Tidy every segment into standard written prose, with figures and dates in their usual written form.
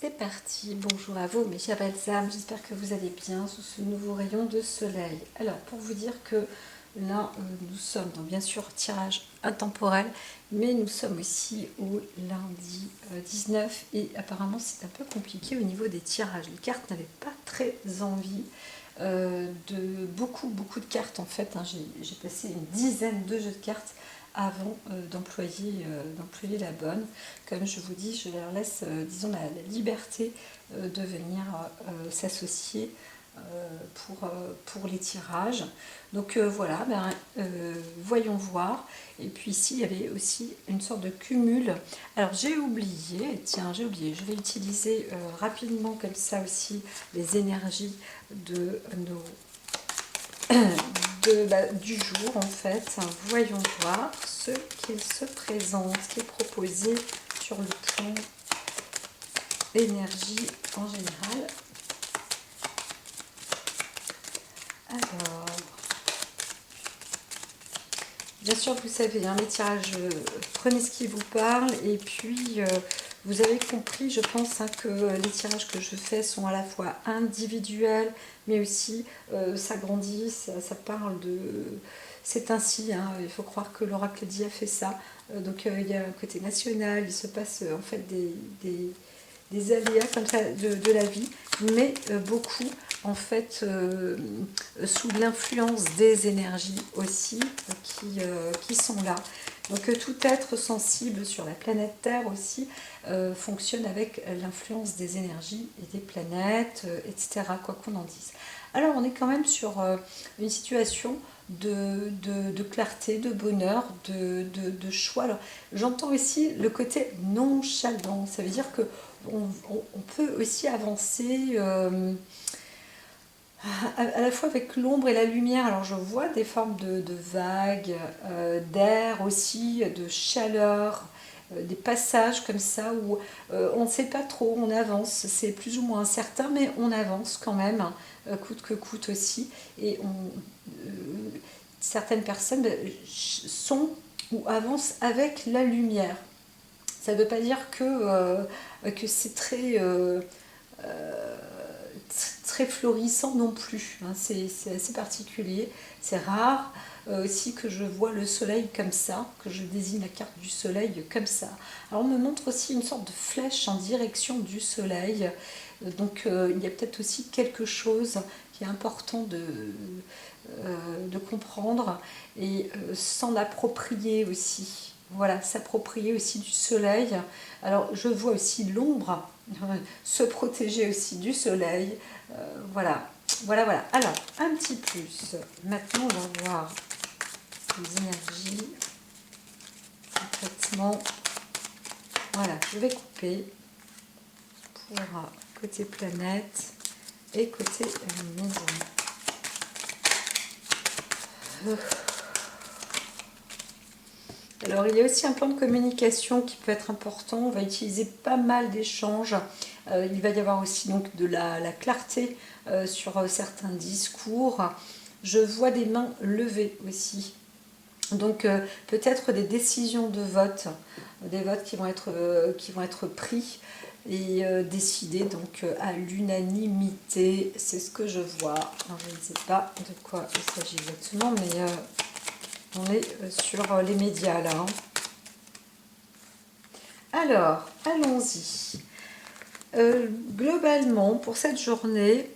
C'est parti, bonjour à vous mes chers balsams, j'espère que vous allez bien sous ce nouveau rayon de soleil. Alors pour vous dire que là nous sommes dans bien sûr tirage intemporel, mais nous sommes aussi au lundi 19 et apparemment c'est un peu compliqué au niveau des tirages. Les cartes n'avaient pas très envie de beaucoup de cartes en fait, hein. J'ai passé une dizaine de jeux de cartes avant d'employer la bonne. Comme je vous dis, je leur laisse, disons, la liberté de venir s'associer pour les tirages. Donc voilà, voyons voir. Et puis ici, il y avait aussi une sorte de cumul. Alors j'ai oublié, tiens, j'ai oublié, je vais utiliser rapidement comme ça aussi les énergies de nos du jour en fait. Voyons voir ce qu'il se présente, ce qui est proposé sur le plan énergie en général. Alors, bien sûr vous savez, hein, les tirages, prenez ce qui vous parle et puis vous avez compris, je pense, hein, que les tirages que je fais sont à la fois individuels, mais aussi ça grandit, ça parle de... C'est ainsi, hein, il faut croire que l'oracle dit a fait ça. Donc il y a un côté national, il se passe en fait des aléas comme ça de la vie, mais beaucoup en fait sous l'influence des énergies aussi qui sont là. Donc tout être sensible sur la planète Terre aussi fonctionne avec l'influence des énergies et des planètes, etc. Quoi qu'on en dise. Alors on est quand même sur une situation de clarté, de bonheur, de choix. Alors j'entends ici le côté nonchalant, ça veut dire que on peut aussi avancer à la fois avec l'ombre et la lumière. Alors je vois des formes de vagues, d'air aussi, de chaleur, des passages comme ça où on ne sait pas trop, on avance, c'est plus ou moins incertain, mais on avance quand même, coûte que coûte aussi. Et certaines personnes sont ou avancent avec la lumière. Ça ne veut pas dire que c'est très florissant non plus, hein. C'est assez particulier, c'est rare aussi que je vois le soleil comme ça, que je désigne la carte du soleil comme ça. Alors on me montre aussi une sorte de flèche en direction du soleil, donc il y a peut-être aussi quelque chose qui est important de comprendre et s'en approprier aussi. Voilà, s'approprier aussi du soleil. Alors je vois aussi l'ombre, se protéger aussi du soleil. Voilà, voilà. Alors, un petit plus. Maintenant, on va voir les énergies, le traitement. Voilà, je vais couper pour côté planète et côté maison. Alors il y a aussi un plan de communication qui peut être important, on va utiliser pas mal d'échanges, il va y avoir aussi donc de la clarté sur certains discours, je vois des mains levées aussi, donc peut-être des décisions de vote, des votes qui vont être pris et décidés donc à l'unanimité, c'est ce que je vois. Alors, je ne sais pas de quoi il s'agit exactement, mais on est sur les médias là, hein. Alors, allons-y. Globalement, pour cette journée,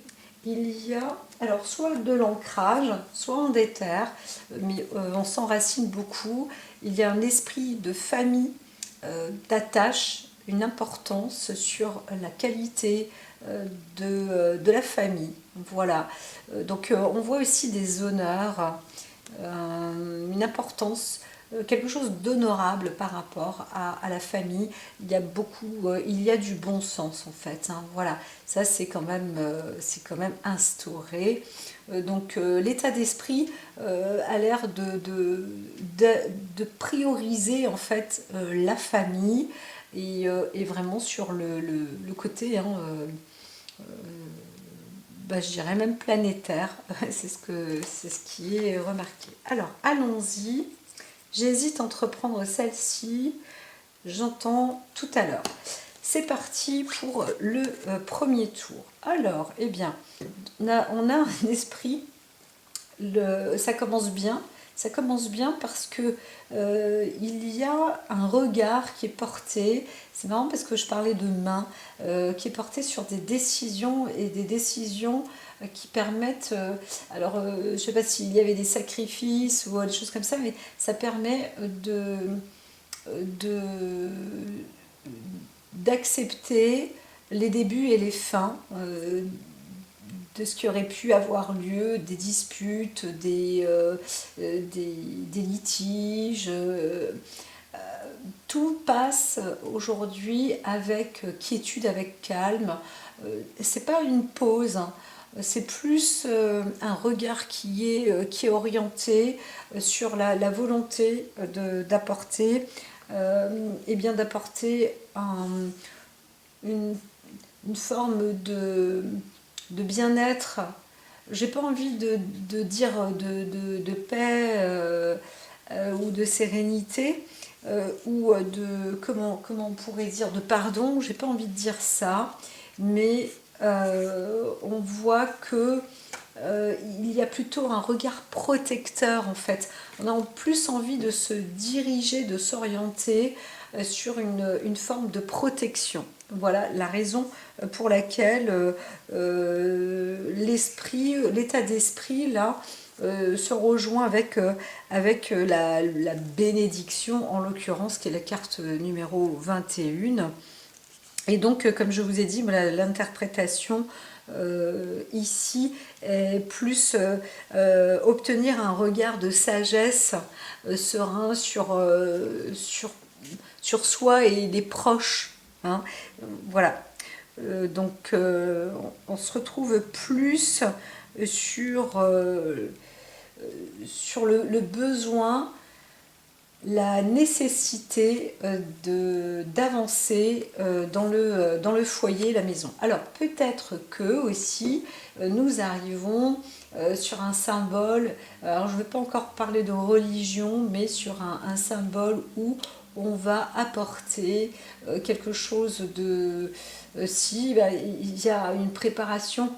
il y a alors soit de l'ancrage, soit en déterre, mais on s'enracine beaucoup. Il y a un esprit de famille, d'attache, une importance sur la qualité de la famille. Voilà. Donc on voit aussi des honneurs, une importance, quelque chose d'honorable par rapport à la famille. Il y a il y a du bon sens en fait, hein. Voilà, ça c'est quand même instauré. Donc l'état d'esprit a l'air de prioriser en fait la famille et vraiment sur le côté, hein, je dirais même planétaire, c'est ce qui est remarqué. Alors, allons-y. J'hésite à entreprendre celle-ci, j'entends tout à l'heure. c'est parti pour le premier tour. Alors, eh bien, on a un esprit, ça commence bien. Ça commence bien parce que il y a un regard qui est porté. C'est marrant parce que je parlais de main, qui est porté sur des décisions et des décisions qui permettent. Je ne sais pas s'il y avait des sacrifices ou des choses comme ça, mais ça permet de d'accepter les débuts et les fins de ce qui aurait pu avoir lieu, des disputes, des litiges. Tout passe aujourd'hui avec quiétude, avec calme. C'est pas une pause, hein. C'est plus un regard qui est orienté sur la volonté d'apporter d'apporter une forme de bien-être. J'ai pas envie de dire de paix ou de sérénité ou comment on pourrait dire, de pardon. J'ai pas envie de dire ça, mais on voit que il y a plutôt un regard protecteur en fait. On a en plus envie de se diriger, de s'orienter sur une forme de protection. Voilà la raison pour laquelle l'état d'esprit là se rejoint avec la bénédiction, en l'occurrence, qui est la carte numéro 21. Et donc, comme je vous ai dit, l'interprétation ici est plus obtenir un regard de sagesse serein sur soi et les proches. Hein. Voilà. On se retrouve plus sur le besoin, la nécessité d'avancer dans le foyer, la maison. Alors peut-être que aussi nous arrivons sur un symbole, alors je ne vais pas encore parler de religion, mais sur un symbole où on va apporter quelque chose de... il y a une préparation,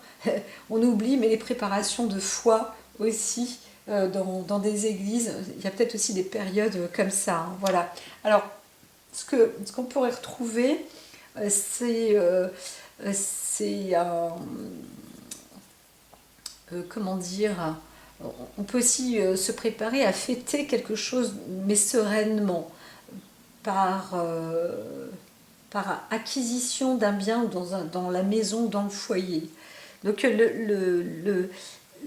on oublie, mais les préparations de foi aussi, dans des églises, il y a peut-être aussi des périodes comme ça. Hein, voilà. Alors, ce qu'on pourrait retrouver, c'est comment dire, on peut aussi se préparer à fêter quelque chose, mais sereinement, par acquisition d'un bien dans la maison, dans le foyer. Donc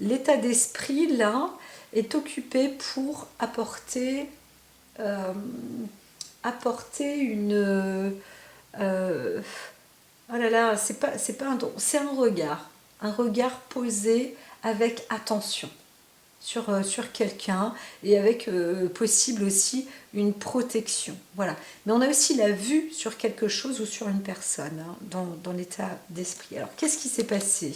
l'état d'esprit là est occupé pour apporter une oh là là, c'est pas un don, c'est un regard posé avec attention sur quelqu'un et avec possible aussi une protection. Voilà. Mais on a aussi la vue sur quelque chose ou sur une personne hein, dans l'état d'esprit. Alors, qu'est-ce qui s'est passé?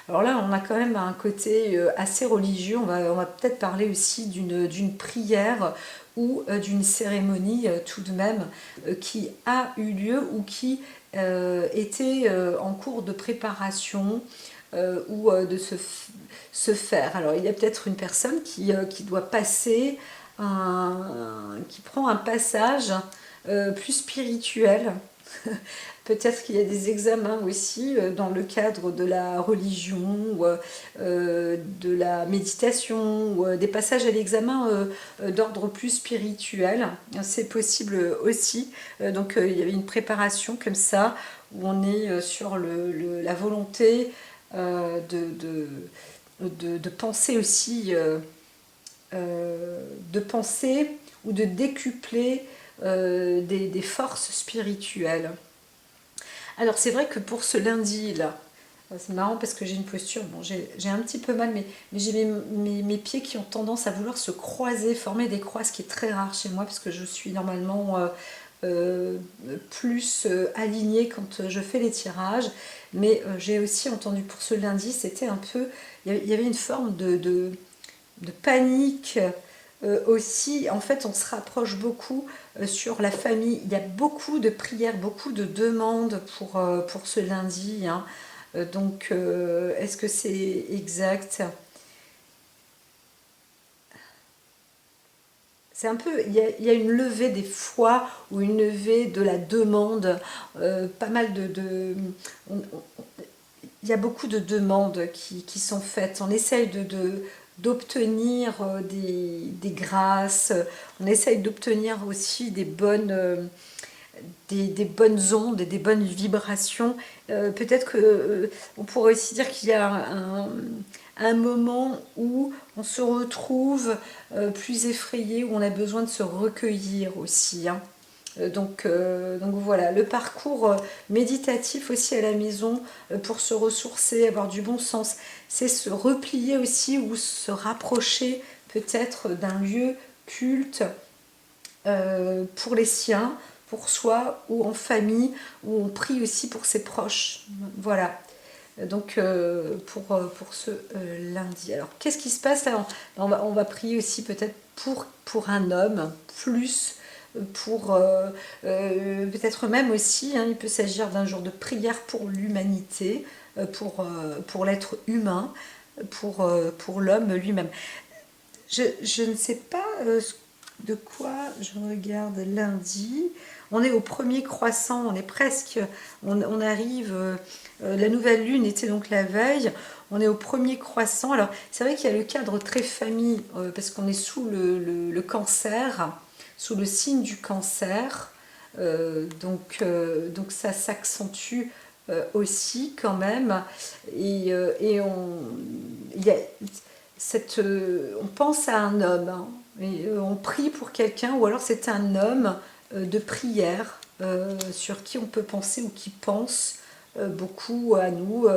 Alors là, on a quand même un côté assez religieux. On va peut-être parler aussi d'une prière ou d'une cérémonie tout de même qui a eu lieu ou qui était en cours de préparation ou de se faire. Alors il y a peut-être une personne qui doit passer, qui prend un passage plus spirituel. Peut-être qu'il y a des examens aussi dans le cadre de la religion, ou, de la méditation, ou des passages à l'examen d'ordre plus spirituel. C'est possible aussi. Donc il y avait une préparation comme ça, où on est sur la volonté de penser aussi, de penser ou de décupler des forces spirituelles. Alors c'est vrai que pour ce lundi là, c'est marrant parce que j'ai une posture, bon j'ai un petit peu mal, mais j'ai mes pieds qui ont tendance à vouloir se croiser, former des croix, ce qui est très rare chez moi parce que je suis normalement plus alignée quand je fais les tirages. Mais j'ai aussi entendu pour ce lundi, c'était un peu, il y avait une forme de panique aussi, en fait, on se rapproche beaucoup sur la famille. Il y a beaucoup de prières, beaucoup de demandes pour ce lundi, hein. Donc, est-ce que c'est exact? C'est un peu, il y a une levée des foi ou une levée de la demande, pas mal il y a beaucoup de demandes qui sont faites. On essaye d'obtenir des grâces, on essaye d'obtenir aussi des bonnes ondes et des bonnes vibrations. Peut-être que on pourrait aussi dire qu'il y a un moment où on se retrouve plus effrayé, où on a besoin de se recueillir aussi, hein. Donc voilà, le parcours méditatif aussi à la maison pour se ressourcer, avoir du bon sens, c'est se replier aussi ou se rapprocher peut-être d'un lieu culte pour les siens, pour soi ou en famille, où on prie aussi pour ses proches. Voilà. Donc pour ce lundi. Alors qu'est-ce qui se passe là? On va prier aussi peut-être pour un homme, plus pour peut-être même aussi, hein, il peut s'agir d'un jour de prière pour l'humanité, pour l'être humain, pour l'homme lui-même. Je ne sais pas de quoi je regarde lundi. On est au premier croissant, on est presque, on arrive, la nouvelle lune était donc la veille, on est au premier croissant. Alors c'est vrai qu'il y a le cadre très famille, parce qu'on est sous le cancer, sous le signe du cancer, donc ça s'accentue aussi quand même, et il y a on pense à un homme, hein, et on prie pour quelqu'un, ou alors c'est un homme de prière sur qui on peut penser ou qui pense beaucoup à nous,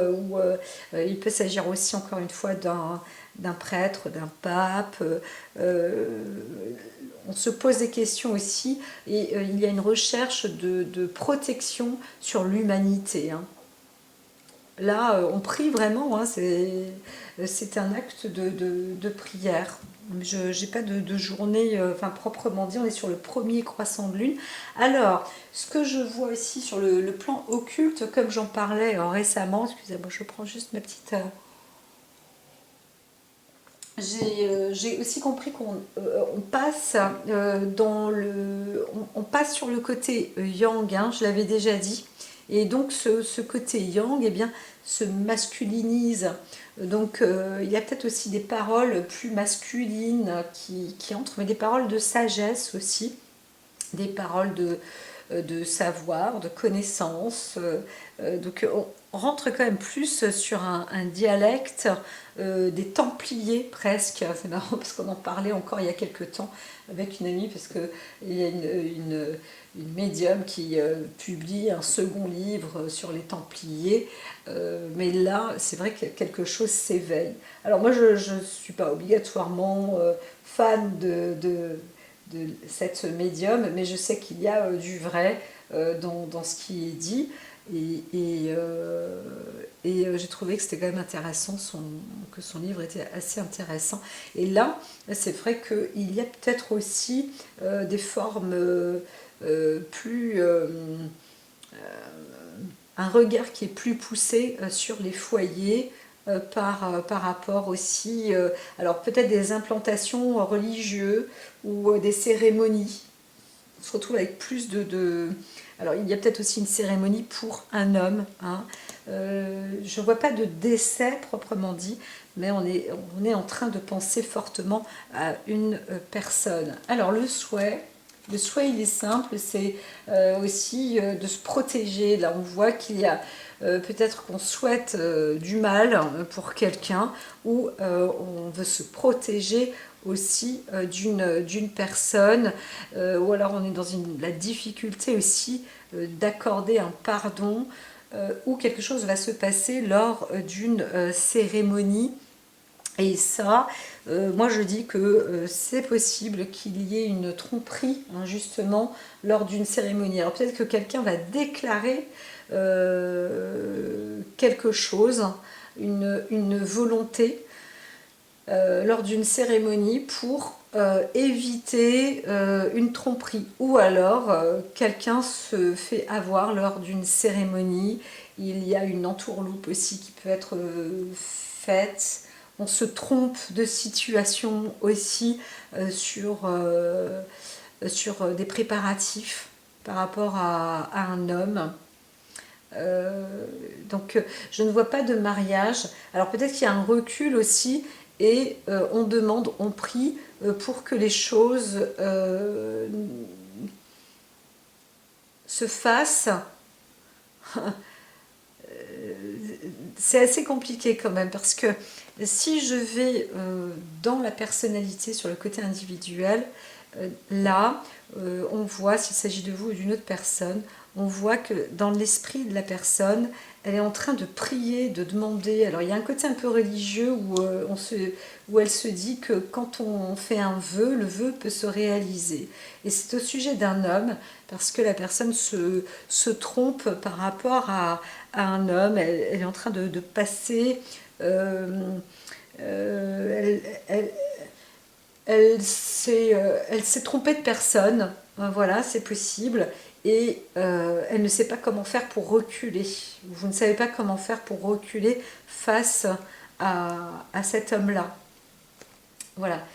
il peut s'agir aussi encore une fois d'un prêtre, d'un pape. On se pose des questions aussi, et il y a une recherche de protection sur l'humanité, hein. Là, on prie vraiment, hein, c'est un acte de prière. Je n'ai pas de journée, enfin proprement dit, on est sur le premier croissant de lune. Alors, ce que je vois aussi sur le plan occulte, comme j'en parlais récemment, excusez-moi, je prends juste ma petite... J'ai aussi compris on passe on passe sur le côté yang, hein, je l'avais déjà dit, et donc ce côté yang, eh bien, se masculinise. Donc il y a peut-être aussi des paroles plus masculines qui entrent, mais des paroles de sagesse aussi, des paroles de savoir, de connaissance. Donc on rentre quand même plus sur un dialecte des Templiers presque. C'est marrant parce qu'on en parlait encore il y a quelques temps avec une amie, parce qu'il y a une médium qui publie un second livre sur les Templiers. Mais là, c'est vrai que quelque chose s'éveille. Alors moi, je ne suis pas obligatoirement fan de cette médium, mais je sais qu'il y a du vrai dans ce qui est dit. Et j'ai trouvé que c'était quand même intéressant, que son livre était assez intéressant. Et là, c'est vrai qu'il y a peut-être aussi des formes plus... un regard qui est plus poussé sur les foyers, par rapport aussi, alors peut-être des implantations religieuses ou des cérémonies. On se retrouve avec plus alors il y a peut-être aussi une cérémonie pour un homme, hein. Je ne vois pas de décès proprement dit, mais on est en train de penser fortement à une personne. Alors le souhait il est simple, c'est aussi de se protéger. Là on voit qu'il y a peut-être qu'on souhaite du mal pour quelqu'un, ou on veut se protéger aussi d'une personne, ou alors on est dans la difficulté aussi d'accorder un pardon, ou quelque chose va se passer lors d'une cérémonie. Et ça, moi je dis que c'est possible qu'il y ait une tromperie, hein, justement lors d'une cérémonie. Alors peut-être que quelqu'un va déclarer quelque chose, une volonté lors d'une cérémonie pour éviter une tromperie, ou alors quelqu'un se fait avoir lors d'une cérémonie. Il y a une entourloupe aussi qui peut être faite. On se trompe de situation aussi sur des préparatifs par rapport à un homme. Donc je ne vois pas de mariage. Alors peut-être qu'il y a un recul aussi, et on demande, on prie pour que les choses se fassent. C'est assez compliqué quand même, parce que si je vais dans la personnalité, sur le côté individuel, là, on voit, s'il s'agit de vous ou d'une autre personne, on voit que dans l'esprit de la personne, elle est en train de prier, de demander. Alors il y a un côté un peu religieux où elle se dit que quand on fait un vœu, le vœu peut se réaliser. Et c'est au sujet d'un homme, parce que la personne se trompe par rapport à un homme. Elle est en train de passer... elle, elle s'est trompée de personne, voilà, c'est possible, et elle ne sait pas comment faire pour reculer. Vous ne savez pas comment faire pour reculer face à cet homme-là. Voilà.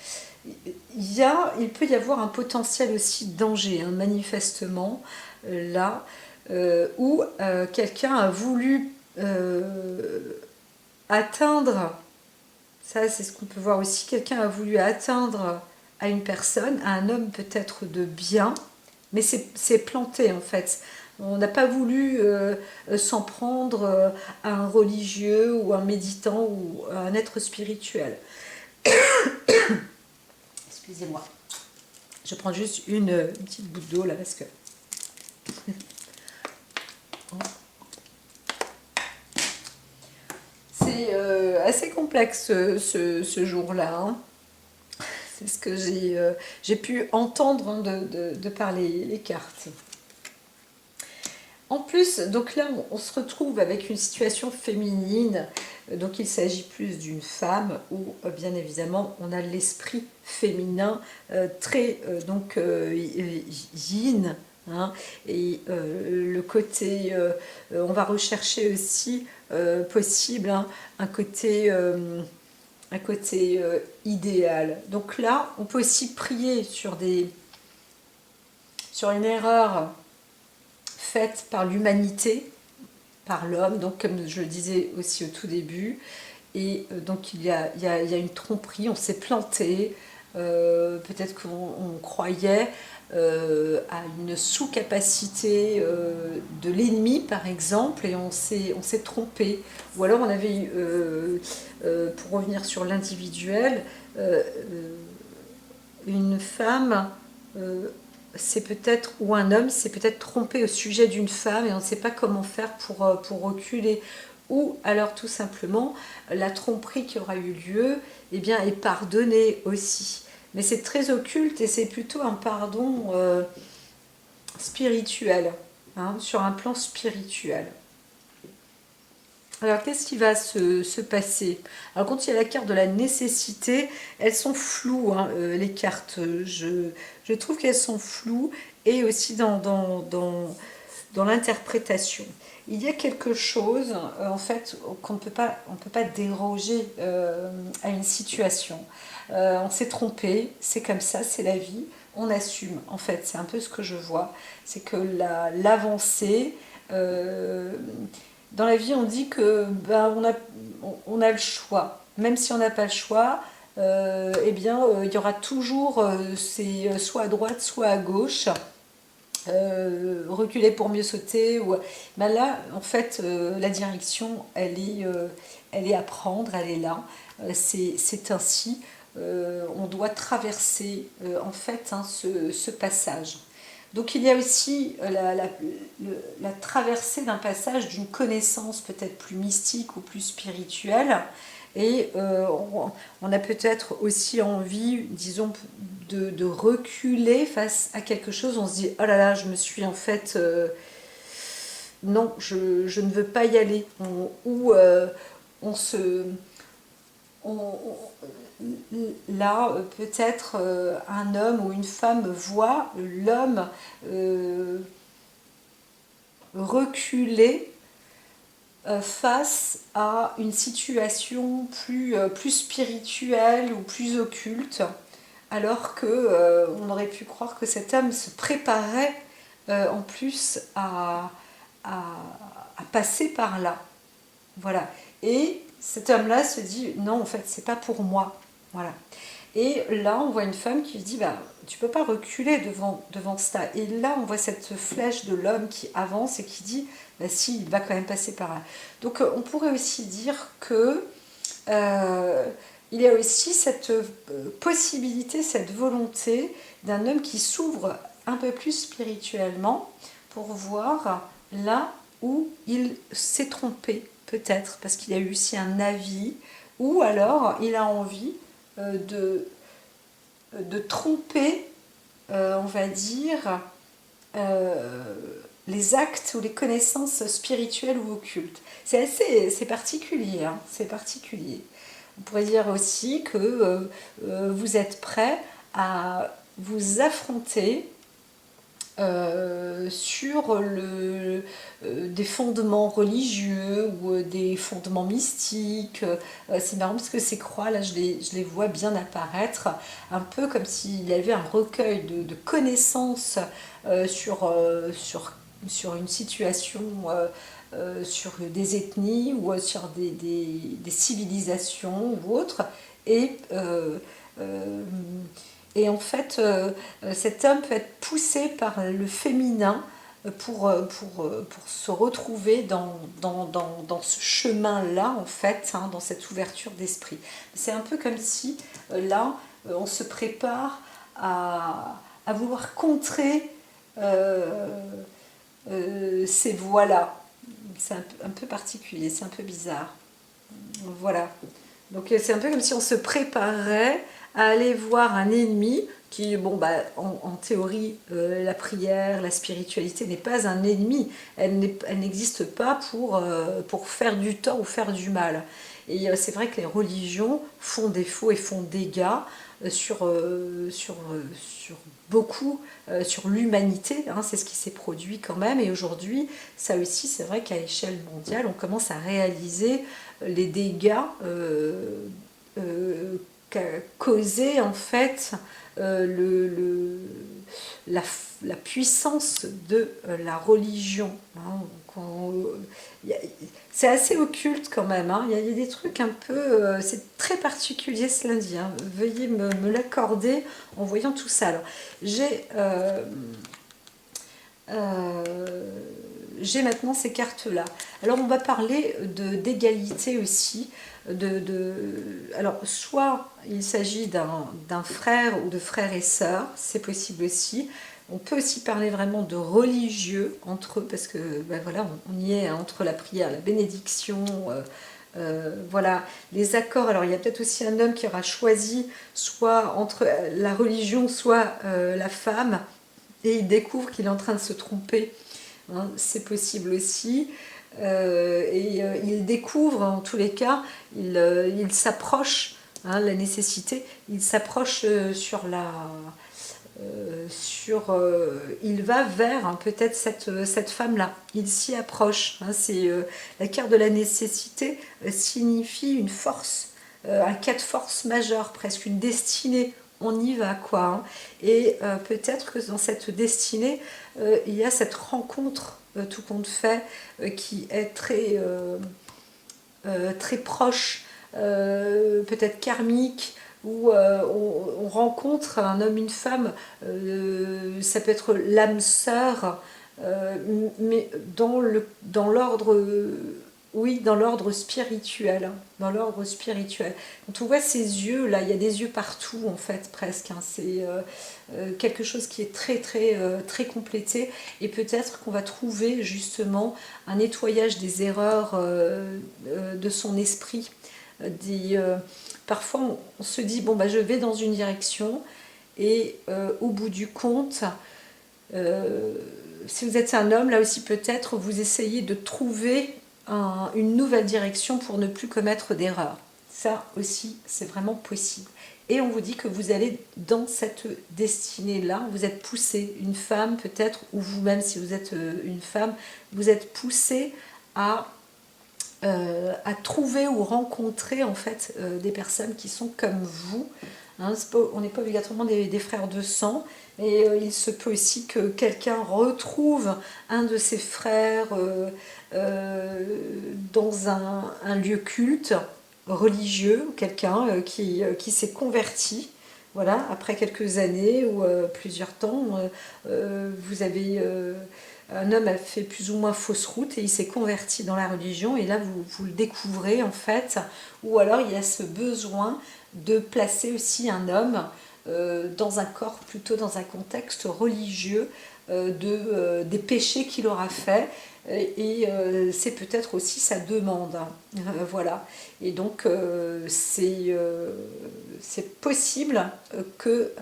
Il peut y avoir un potentiel aussi de danger, hein, manifestement, là, où quelqu'un a voulu atteindre. Ça, c'est ce qu'on peut voir aussi. Quelqu'un a voulu atteindre à une personne, à un homme peut-être de bien, mais c'est planté en fait. On n'a pas voulu s'en prendre à un religieux ou un méditant ou à un être spirituel. Excusez-moi. Je prends juste une petite goutte d'eau là parce que... C'est assez complexe ce jour-là, hein. C'est ce que j'ai pu entendre, hein, de par les cartes. En plus, donc là, on se retrouve avec une situation féminine. Donc il s'agit plus d'une femme où, bien évidemment, on a l'esprit féminin très yin. Hein, et le côté, on va rechercher aussi possible, hein, un côté idéal. Donc là, on peut aussi prier sur une erreur faite par l'humanité, par l'homme, donc comme je le disais aussi au tout début. Et donc il y a une tromperie, on s'est planté, peut-être qu'on croyait à une sous-capacité de l'ennemi par exemple, et on s'est trompé. Ou alors on avait eu, pour revenir sur l'individuel, une femme, c'est peut-être, ou un homme s'est peut-être trompé au sujet d'une femme et on ne sait pas comment faire pour reculer. Ou alors tout simplement la tromperie qui aura eu lieu, eh bien, est pardonnée aussi. Mais c'est très occulte et c'est plutôt un pardon spirituel, hein, sur un plan spirituel. Alors, qu'est-ce qui va se passer? Alors, quand il y a la carte de la nécessité, elles sont floues, hein, les cartes. Je trouve qu'elles sont floues, et aussi dans l'interprétation. Il y a quelque chose, en fait, qu'on ne peut pas déroger à une situation. On s'est trompé, c'est comme ça, c'est la vie, on assume. En fait, c'est un peu ce que je vois. C'est que l'avancée... dans la vie, on dit que on a le choix. Même si on n'a pas le choix, eh bien, il y aura toujours c'est soit à droite, soit à gauche. Reculer pour mieux sauter. Ben là, en fait, la direction, elle est à prendre, elle est là. C'est ainsi. On doit traverser, en fait, hein, ce passage. Donc il y a aussi la traversée d'un passage d'une connaissance peut-être plus mystique ou plus spirituelle. Et on a peut-être aussi envie, disons, de reculer face à quelque chose. On se dit, oh là là, je me suis en fait... non, je ne veux pas y aller. On se... là, peut-être un homme ou une femme voit l'homme reculer face à une situation plus spirituelle ou plus occulte, alors que on aurait pu croire que cet homme se préparait en plus à, à passer par là. Voilà. Et cet homme-là se dit non, en fait, c'est pas pour moi. Voilà. Et là, on voit une femme qui dit bah, tu peux pas reculer devant ça. Et là, on voit cette flèche de l'homme qui avance et qui dit bah, si, il va quand même passer par là. Donc, on pourrait aussi dire que euh, il y a aussi cette possibilité, cette volonté d'un homme qui s'ouvre un peu plus spirituellement pour voir là où il s'est trompé, peut-être, parce qu'il y a eu aussi un avis, ou alors il a envie de tromper, on va dire, euh, les actes ou les connaissances spirituelles ou occultes. C'est particulier, hein, c'est particulier. On pourrait dire aussi que vous êtes prêt à vous affronter sur des fondements religieux ou des fondements mystiques. C'est marrant parce que ces croix, là, je les vois bien apparaître, un peu comme s'il y avait un recueil de connaissances sur une situation, sur des ethnies ou sur des civilisations ou autres. Et euh, et en fait, cet homme peut être poussé par le féminin pour se retrouver dans ce chemin-là, en fait, hein, dans cette ouverture d'esprit. C'est un peu comme si, là, on se prépare à vouloir contrer euh, ces voies-là. C'est un peu particulier, c'est un peu bizarre. Voilà. Donc c'est un peu comme si on se préparait à aller voir un ennemi qui, bon, bah, en théorie, la prière, la spiritualité n'est pas un ennemi. Elle n'existe pas pour faire du tort ou faire du mal. Et c'est vrai que les religions font défaut et font dégâts sur beaucoup, sur l'humanité. Hein, c'est ce qui s'est produit quand même. Et aujourd'hui, ça aussi, c'est vrai qu'à échelle mondiale, on commence à réaliser les dégâts euh, qu'a causé en fait la, la puissance de la religion. Hein. C'est assez occulte quand même. Hein. Il y a des trucs un peu. C'est très particulier ce lundi. Hein. Veuillez me l'accorder en voyant tout ça. Alors, j'ai. Euh, j'ai maintenant ces cartes-là. Alors on va parler d'égalité aussi. Alors soit il s'agit d'un frère ou de frères et sœurs, c'est possible aussi. On peut aussi parler vraiment de religieux entre eux, parce que ben voilà, on y est hein, entre la prière, la bénédiction, voilà, les accords. Alors il y a peut-être aussi un homme qui aura choisi soit entre la religion, soit la femme, et il découvre qu'il est en train de se tromper. Hein, c'est possible aussi. Il découvre, en tous les cas, il s'approche, hein, la nécessité, il s'approche il va vers hein, peut-être cette femme-là. Il s'y approche. Hein, la carte de la nécessité signifie une force, un cas de force majeure, presque une destinée. On y va, quoi. Hein. Et peut-être que dans cette destinée, il y a cette rencontre, tout compte fait, qui est très proche, peut-être karmique, où on rencontre un homme, une femme, ça peut être l'âme sœur, mais dans l'ordre, oui, dans l'ordre spirituel, hein, dans l'ordre spirituel. Quand on voit ces yeux là, il y a des yeux partout en fait presque. Hein, c'est quelque chose qui est très complété et peut-être qu'on va trouver justement un nettoyage des erreurs de son esprit. Parfois on se dit bon bah je vais dans une direction et au bout du compte si vous êtes un homme là aussi peut-être vous essayez de trouver une nouvelle direction pour ne plus commettre d'erreurs. Ça aussi, c'est vraiment possible. Et on vous dit que vous allez dans cette destinée-là, vous êtes poussé, une femme peut-être, ou vous-même si vous êtes une femme, vous êtes poussé à trouver ou rencontrer en fait des personnes qui sont comme vous. Hein, on n'est pas obligatoirement des frères de sang, mais il se peut aussi que quelqu'un retrouve un de ses frères dans un lieu culte religieux, ou quelqu'un qui s'est converti. Voilà, après quelques années ou plusieurs temps, vous avez un homme a fait plus ou moins fausse route et il s'est converti dans la religion, et là vous le découvrez en fait. Ou alors il y a ce besoin de placer aussi un homme dans un corps, plutôt dans un contexte religieux, des péchés qu'il aura fait, et c'est peut-être aussi sa demande. Voilà. Et donc c'est possible que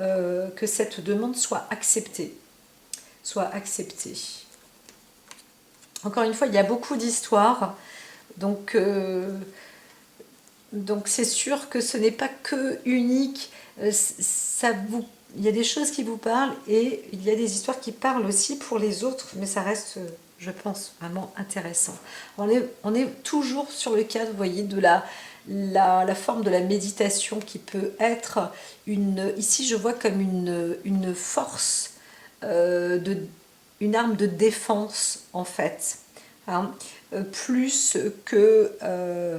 cette demande soit acceptée. Encore une fois, il y a beaucoup d'histoires, donc c'est sûr que ce n'est pas que unique. Il y a des choses qui vous parlent et il y a des histoires qui parlent aussi pour les autres, mais ça reste, je pense, vraiment intéressant. On est toujours sur le cadre, vous voyez, de la forme de la méditation qui peut être ici je vois comme une force, une arme de défense en fait, hein, plus qu'un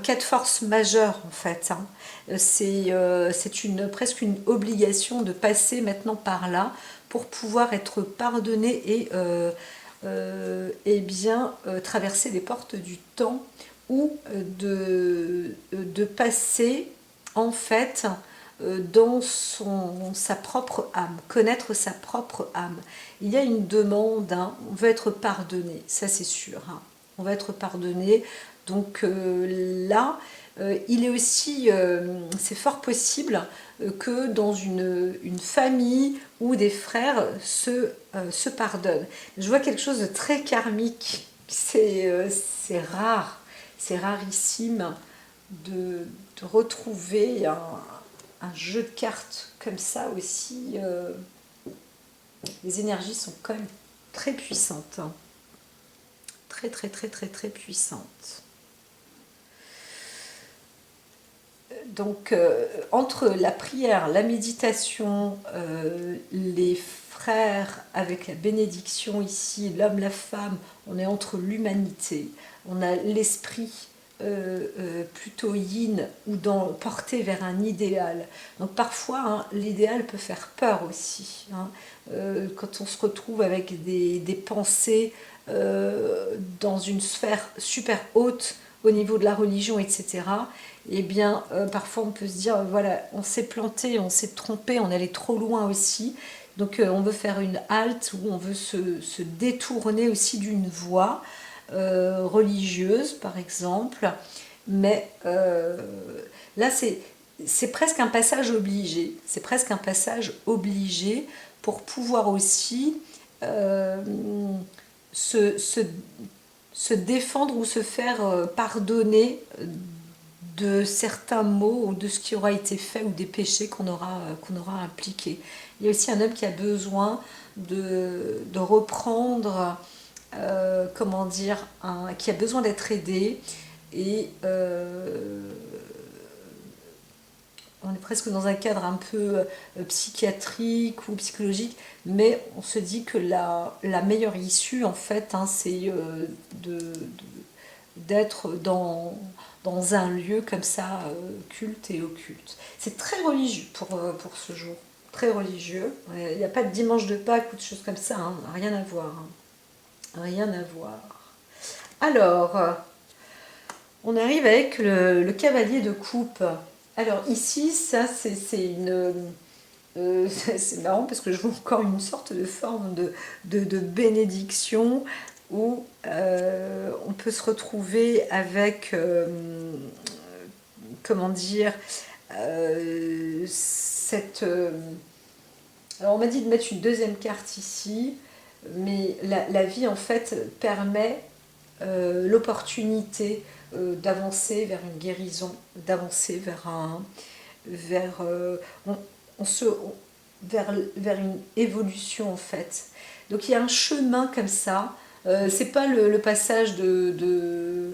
cas de force majeur en fait, hein. C'est presque une obligation de passer maintenant par là pour pouvoir être pardonné et bien traverser les portes du temps, ou de passer en fait dans sa propre âme, connaître sa propre âme. Il y a une demande, hein, on veut être pardonné, ça c'est sûr, hein. On va être pardonné, donc là, il est aussi, c'est fort possible que dans une famille où des frères se pardonnent. Je vois quelque chose de très karmique, c'est rare, c'est rarissime de retrouver un jeu de cartes comme ça aussi. Les énergies sont quand même très puissantes, hein. Très très très très très puissantes. Donc entre la prière, la méditation, les frères avec la bénédiction ici, l'homme, la femme, on est entre l'humanité, on a l'esprit plutôt yin, ou porté vers un idéal. Donc parfois, hein, l'idéal peut faire peur aussi, hein. Quand on se retrouve avec des pensées dans une sphère super haute au niveau de la religion, etc., eh bien, parfois on peut se dire, voilà, on s'est planté, on s'est trompé, on allait trop loin aussi. Donc on veut faire une halte, ou on veut se détourner aussi d'une voie religieuse, par exemple. Mais là, c'est presque un passage obligé. C'est presque un passage obligé pour pouvoir aussi se défendre ou se faire pardonner de certains mots, ou de ce qui aura été fait, ou des péchés qu'on aura impliqués. Il y a aussi un homme qui a besoin de reprendre, comment dire, qui a besoin d'être aidé, et on est presque dans un cadre un peu psychiatrique ou psychologique, mais on se dit que la meilleure issue, en fait, hein, c'est d'être dans un lieu comme ça, culte et occulte. C'est très religieux pour ce jour, très religieux. Il n'y a pas de dimanche de Pâques ou de choses comme ça, hein, rien à voir, hein. Rien à voir. Alors, on arrive avec le cavalier de coupe. Alors ici, ça c'est c'est marrant parce que je vois encore une sorte de forme de bénédiction, où on peut se retrouver avec, comment dire, alors on m'a dit de mettre une deuxième carte ici, mais la vie en fait permet l'opportunité d'avancer vers une guérison, d'avancer vers, on se, vers une évolution en fait. Donc il y a un chemin comme ça. C'est pas le passage euh,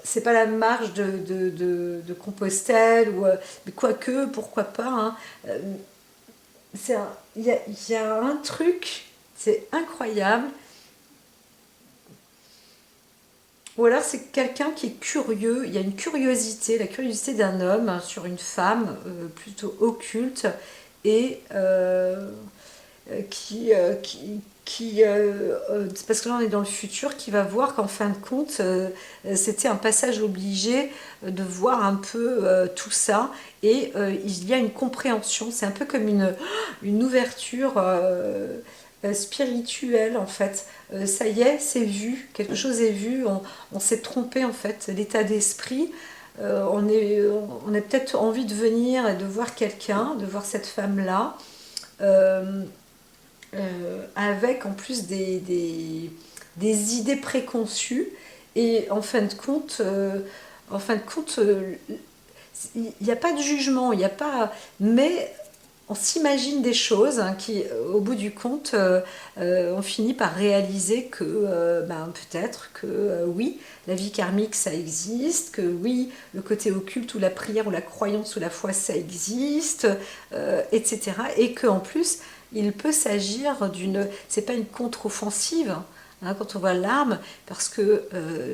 c'est pas la marche de Compostelle, mais quoique, pourquoi pas. Hein. Il y a un truc, c'est incroyable. Ou alors c'est quelqu'un qui est curieux, il y a une curiosité, la curiosité d'un homme sur une femme plutôt occulte et c'est parce que là on est dans le futur, qui va voir qu'en fin de compte c'était un passage obligé de voir un peu tout ça et il y a une compréhension, c'est un peu comme une ouverture spirituelle en fait. Ça y est, c'est vu, quelque chose est vu, on s'est trompé en fait, l'état d'esprit. On a peut-être envie de venir et de voir quelqu'un, de voir cette femme-là, euh, avec en plus des idées préconçues. Et en fin de compte, il n'y a pas de jugement, il n'y a pas. Mais on s'imagine des choses hein, qui, au bout du compte, on finit par réaliser que ben, peut-être que oui, la vie karmique, ça existe, que oui, le côté occulte ou la prière ou la croyance ou la foi, ça existe, etc. Et qu'en plus, il peut s'agir d'une... C'est pas une contre-offensive, hein, quand on voit l'arme, parce que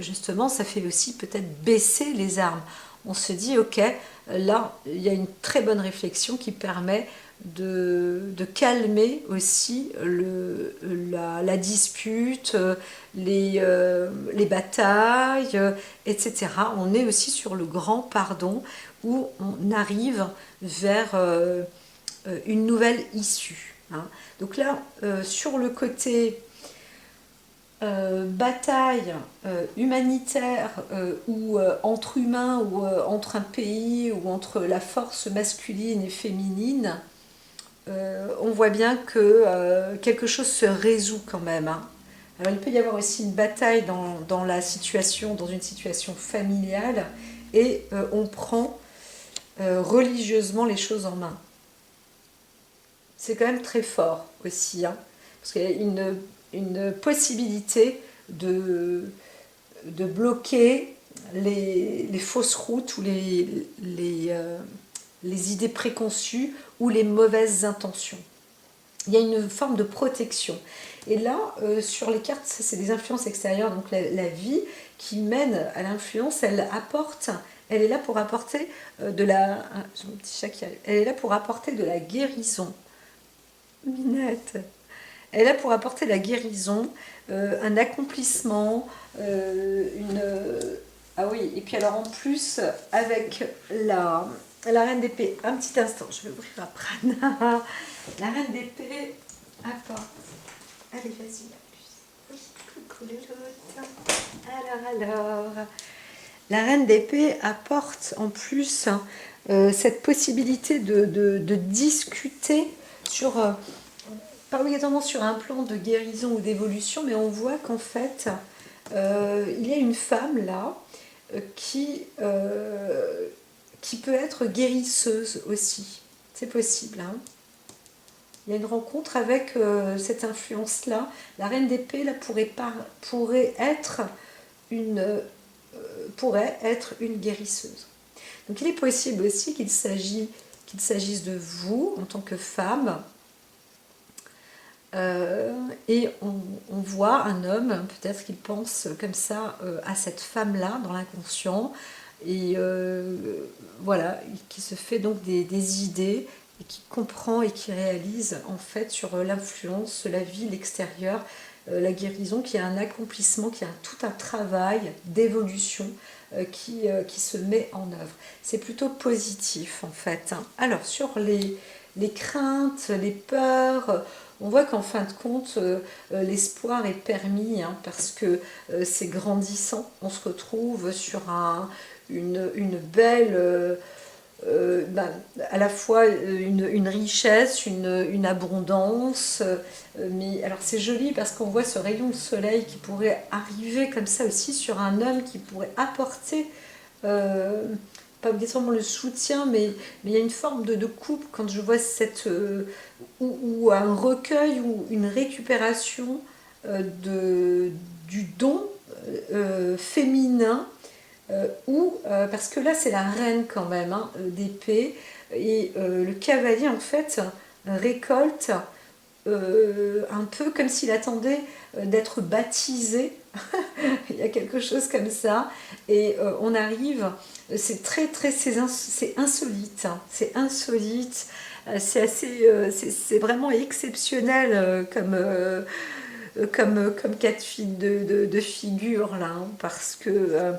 justement, ça fait aussi peut-être baisser les armes. On se dit, ok, là, il y a une très bonne réflexion qui permet de calmer aussi la dispute, les batailles, etc. On est aussi sur le grand pardon où on arrive vers une nouvelle issue. Hein. Donc là, sur le côté bataille humanitaire ou entre humains ou entre un pays ou entre la force masculine et féminine, on voit bien que quelque chose se résout quand même. Hein. Alors il peut y avoir aussi une bataille dans la situation, dans une situation familiale, et on prend religieusement les choses en main. C'est quand même très fort aussi, hein, parce qu'il y a une possibilité de bloquer les fausses routes ou les idées préconçues ou les mauvaises intentions. Il y a une forme de protection. Et là, sur les cartes, c'est des influences extérieures, donc la vie qui mène à l'influence, elle est là pour apporter de la... J'ai mon petit chat qui arrive. Elle est là pour apporter de la guérison. Minette. Elle est là pour apporter la guérison, un accomplissement, ah oui, et puis alors en plus, avec la reine d'épée, un petit instant, je vais ouvrir la prana. La reine d'épée apporte... Allez, vas-y, la puce. Oui, coucou les autres. Alors... La reine d'épée apporte en plus cette possibilité de discuter sur... pas obligatoirement sur un plan de guérison ou d'évolution, mais on voit qu'en fait, il y a une femme là qui peut être guérisseuse aussi. C'est possible. Hein. Il y a une rencontre avec cette influence-là. La reine d'épée là, pourrait être une guérisseuse. Donc il est possible aussi qu'il s'agisse de vous en tant que femme. Et on voit un homme, peut-être qu'il pense comme ça à cette femme-là dans l'inconscient, et voilà, qui se fait donc des idées, et qui comprend et qui réalise en fait sur l'influence, la vie, l'extérieur, la guérison, qui a un accomplissement, qui a tout un travail d'évolution qui se met en œuvre. C'est plutôt positif en fait. Hein. Alors sur les craintes, les peurs, on voit qu'en fin de compte, l'espoir est permis hein, parce que c'est grandissant. On se retrouve sur une belle ben, à la fois une richesse, une abondance, mais alors c'est joli parce qu'on voit ce rayon de soleil qui pourrait arriver comme ça aussi sur un homme qui pourrait apporter, euh, pas obligatoirement le soutien, mais il y a une forme de couple quand je vois ou un recueil ou une récupération du don féminin parce que là c'est la reine quand même hein, d'épée et le cavalier en fait récolte un peu comme s'il attendait d'être baptisé. Il y a quelque chose comme ça et on arrive, c'est c'est insolite, hein. C'est insolite, c'est assez, c'est vraiment exceptionnel comme cas de figure là, hein, parce que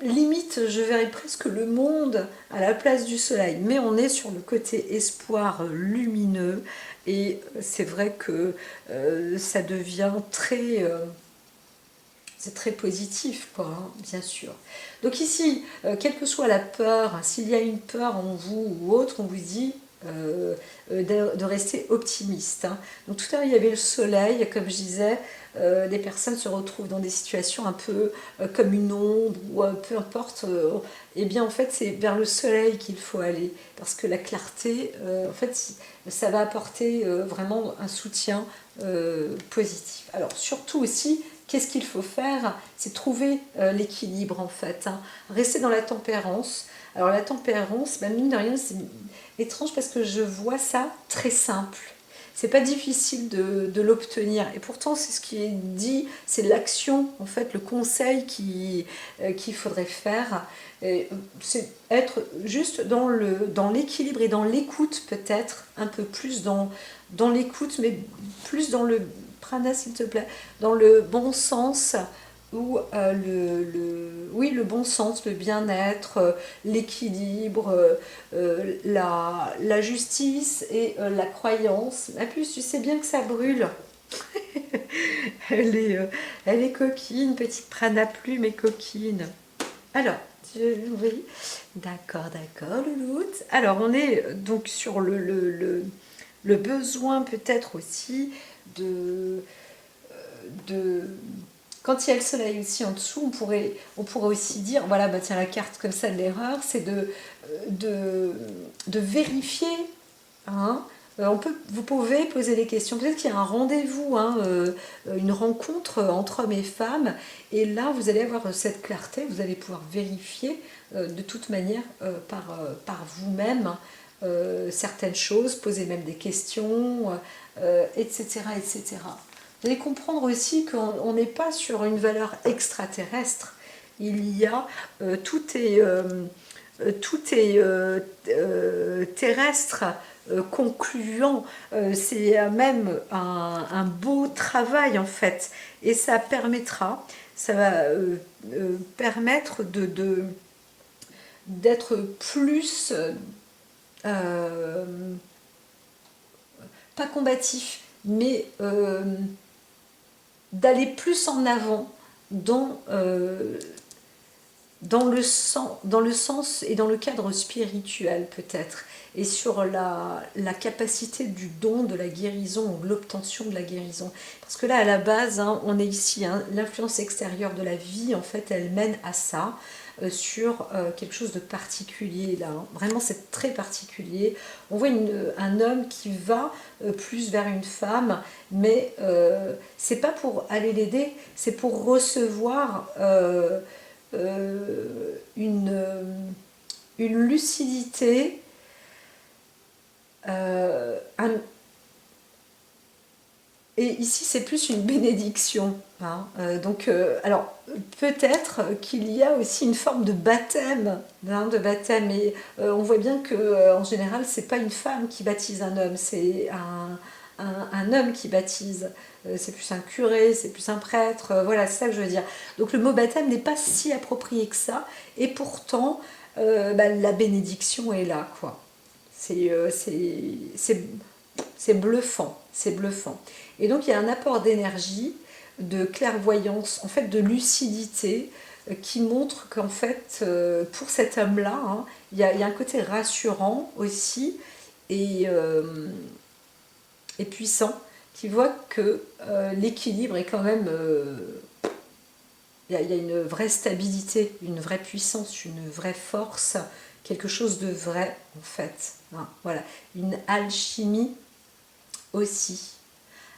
limite je verrais presque le monde à la place du soleil, mais on est sur le côté espoir lumineux et c'est vrai que ça devient c'est très positif, quoi, hein, bien sûr. Donc ici, quelle que soit la peur, hein, s'il y a une peur en vous ou autre, on vous dit de rester optimiste, hein. Donc tout à l'heure, il y avait le soleil, comme je disais, des personnes se retrouvent dans des situations un peu comme une ombre, ou peu importe. Eh bien, en fait, c'est vers le soleil qu'il faut aller, parce que la clarté, en fait, ça va apporter vraiment un soutien positif. Alors, surtout aussi, qu'est-ce qu'il faut faire? C'est trouver l'équilibre en fait, hein. Rester dans la tempérance. Alors la tempérance, bah, mine de rien, c'est étrange parce que je vois ça très simple. C'est pas difficile de l'obtenir. Et pourtant, c'est ce qui est dit, c'est l'action, en fait, le conseil qu'il faudrait faire. C'est être juste dans l'équilibre et dans l'écoute, peut-être, un peu plus dans l'écoute, mais plus dans le prana, s'il te plaît, dans le bon sens ou oui, le bon sens, le bien-être, l'équilibre, la justice et la croyance. En plus, tu sais bien que ça brûle. elle, est, euh, elle est coquine, petite prana plume et coquine. Alors, oui, d'accord, Louloute. Alors, on est donc sur le besoin peut-être aussi de, de quand il y a le soleil aussi en dessous, on pourrait aussi dire, voilà, bah tiens, la carte comme ça de l'erreur, c'est de vérifier, hein. Vous pouvez poser des questions. Peut-être qu'il y a un rendez-vous, hein, une rencontre entre hommes et femmes, et là, vous allez avoir cette clarté, vous allez pouvoir vérifier de toute manière par vous-même certaines choses, poser même des questions, etc., etc. Vous allez comprendre aussi qu'on n'est pas sur une valeur extraterrestre. Il y a tout est terrestre, concluant. C'est même un beau travail en fait, et ça va permettre d'être plus pas combatif, mais d'aller plus en avant dans, dans le sens et dans le cadre spirituel peut-être, et sur la capacité du don de la guérison ou de l'obtention de la guérison. Parce que là, à la base, hein, on est ici, hein, l'influence extérieure de la vie, en fait, elle mène à ça, sur quelque chose de particulier là, hein. Vraiment, c'est très particulier. On voit un homme qui va plus vers une femme, mais c'est pas pour aller l'aider, c'est pour recevoir une lucidité, un, et ici, c'est plus une bénédiction, hein. Donc, alors, peut-être qu'il y a aussi une forme de baptême, hein, de baptême. Et on voit bien que, en général, c'est pas une femme qui baptise un homme, c'est un homme qui baptise. C'est plus un curé, c'est plus un prêtre. Voilà, c'est ça que je veux dire. Donc, le mot baptême n'est pas si approprié que ça. Et pourtant, bah, la bénédiction est là, quoi. C'est c'est bluffant, c'est bluffant. Et donc il y a un apport d'énergie, de clairvoyance, en fait de lucidité, qui montre qu'en fait, pour cet homme-là, hein, il y a un côté rassurant aussi et puissant, qui voit que l'équilibre est quand même... il y a une vraie stabilité, une vraie puissance, une vraie force, quelque chose de vrai en fait. Hein, voilà, une alchimie aussi.